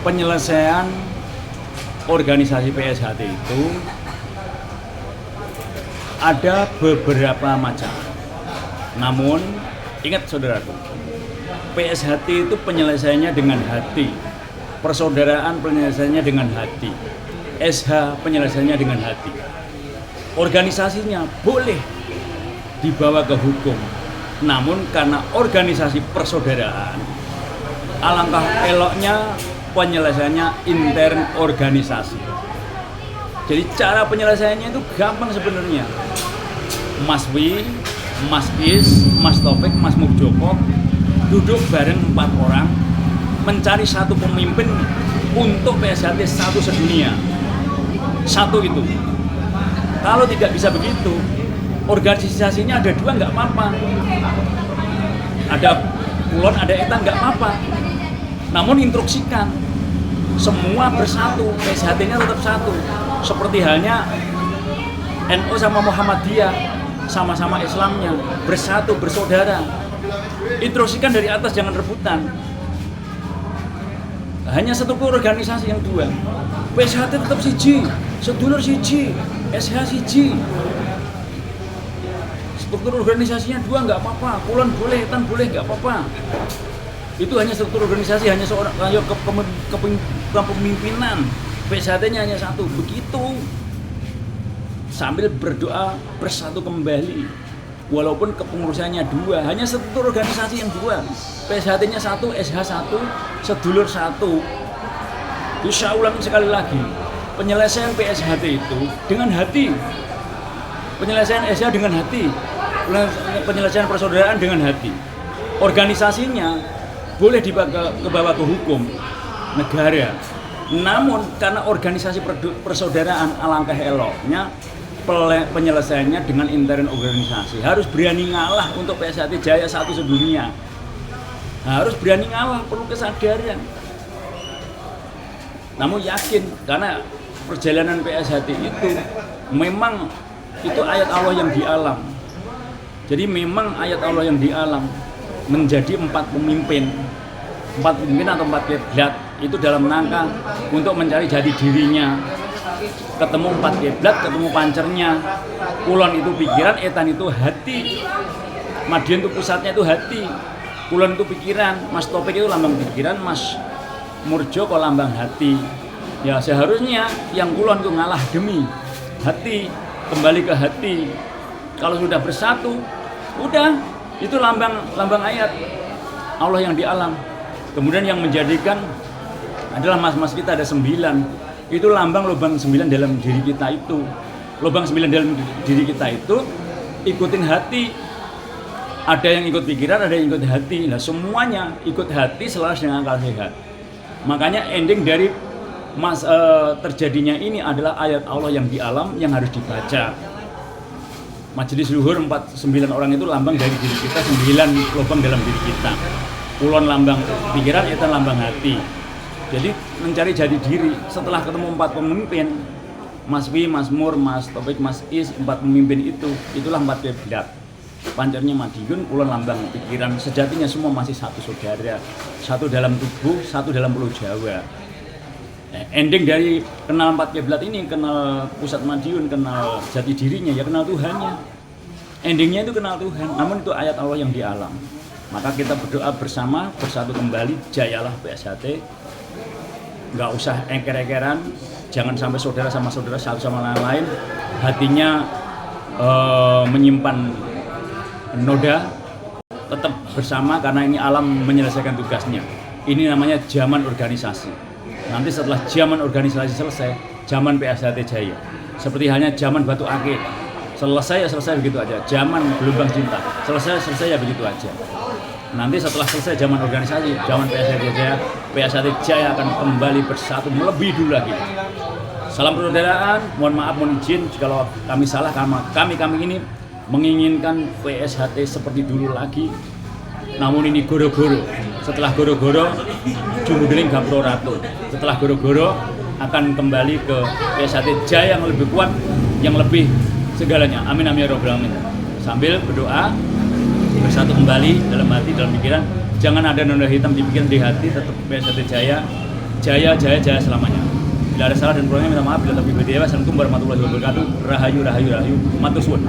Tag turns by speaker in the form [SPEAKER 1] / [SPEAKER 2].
[SPEAKER 1] penyelesaian organisasi PSHT itu ada beberapa macam. Namun ingat saudaraku, PSHT itu penyelesaiannya dengan hati, persaudaraan penyelesaiannya dengan hati, SH penyelesaiannya dengan hati. Organisasinya boleh dibawa ke hukum, namun karena organisasi persaudaraan, alangkah eloknya penyelesaiannya intern organisasi. Jadi cara penyelesaiannya itu gampang sebenarnya. Mas Wi, Mas Is, Mas Taufik, Mas Mukjoko duduk bareng 4 orang mencari satu pemimpin untuk PSHT satu sedunia. Satu itu. Kalau tidak bisa begitu, organisasinya ada 2 nggak apa-apa. Ada Kulon, ada Etan nggak apa-apa. Namun instruksikan semua bersatu, PSHT-nya tetap satu. Seperti halnya NU sama Muhammadiyah, sama-sama Islamnya, bersatu, bersaudara. Instruksikan dari atas, jangan rebutan. Hanya struktur organisasi yang 2. PSHT tetap siji, sedulur siji, SH siji. Struktur organisasinya 2 nggak apa-apa, Kulon boleh, Etan boleh, nggak apa-apa. Itu hanya struktur organisasi, hanya seorang kepemimpinan. PSHT-nya hanya satu, begitu. Sambil berdoa bersatu kembali. Walaupun kepengurusannya 2, hanya struktur organisasi yang 2. PSHT-nya 1, SH 1, sedulur 1. Bisa ulang sekali lagi. Penyelesaian PSHT itu dengan hati. Penyelesaian SH dengan hati. Penyelesaian persaudaraan dengan hati. Organisasinya boleh dibawa ke hukum negara. Namun karena organisasi persaudaraan, alangkah eloknya penyelesaiannya dengan intern organisasi. Harus berani ngalah untuk PSHT Jaya satu sedunia. Harus berani ngalah, perlu kesadaran. Namun yakin, karena perjalanan PSHT itu memang itu ayat Allah yang di alam. Jadi memang ayat Allah yang di alam menjadi 4 pemimpin atau 4 kiblat itu dalam rangka untuk mencari jati dirinya. Ketemu 4 kiblat, ketemu pancernya. Kulon itu pikiran, Etan itu hati. Madiun itu pusatnya itu hati. Kulon itu pikiran, Mas Taufik itu lambang pikiran, Mas Murjo kok lambang hati. Ya seharusnya yang Kulon itu ngalah demi hati, kembali ke hati. Kalau sudah bersatu, udah itu lambang ayat Allah yang di alam. Kemudian yang menjadikan adalah mas-mas kita ada 9. Itu lubang 9 dalam diri kita itu. Lubang 9 dalam diri kita itu ikutin hati. Ada yang ikut pikiran, ada yang ikut hati. Nah semuanya ikut hati selaras dengan akal sehat. Makanya ending dari terjadinya ini adalah ayat Allah yang di alam yang harus dibaca. Majelis luhur 9 orang itu lambang dari diri kita, 9 lubang dalam diri kita. Kulon lambang pikiran, Etan lambang hati. Jadi mencari jati diri setelah ketemu 4 pemimpin, Mas Wi, Mas Mur, Mas Taufik, Mas Is, 4 pemimpin itulah 4 kiblat. Pancernya Madiun, Kulon lambang pikiran, sejatinya semua masih satu saudara, satu dalam tubuh, satu dalam pulau Jawa. Ending dari kenal 4 kiblat ini, kenal pusat Madiun, kenal jati dirinya, ya kenal Tuhannya. Endingnya itu kenal Tuhan, namun itu ayat Allah yang di alam. Maka kita berdoa bersama, bersatu kembali, jayalah PSHT. Nggak usah engker-engkeran, jangan sampai saudara sama saudara, satu sama lain hatinya menyimpan noda. Tetap bersama karena ini alam menyelesaikan tugasnya. Ini namanya zaman organisasi. Nanti setelah zaman organisasi selesai, zaman PSHT Jaya. Seperti halnya zaman Batu Akik. Selesai begitu aja. Zaman Gelombang Cinta. Selesai ya begitu aja. Nanti setelah selesai zaman organisasi, zaman PSHT Jaya akan kembali bersatu lebih dulu lagi. Salam persaudaraan, mohon maaf, mohon izin jika kami salah, kami ini menginginkan PSHT seperti dulu lagi. Namun ini goro-goro. Setelah goro-goro, Jumudeling Gapro Ratu. Setelah goro-goro akan kembali ke PSHT Jaya yang lebih kuat, yang lebih segalanya. Amin amin ya rabbal alamin. Sambil berdoa bersatu kembali dalam hati, dalam pikiran. Jangan ada noda hitam di pikiran, di hati, tetap PSHT Jaya jaya selamanya. Bila ada salah dan kurangnya minta maaf. Bila lebih berdaya. Assalamualaikum warahmatullahi wabarakatuh. Rahayu. Matur suwun.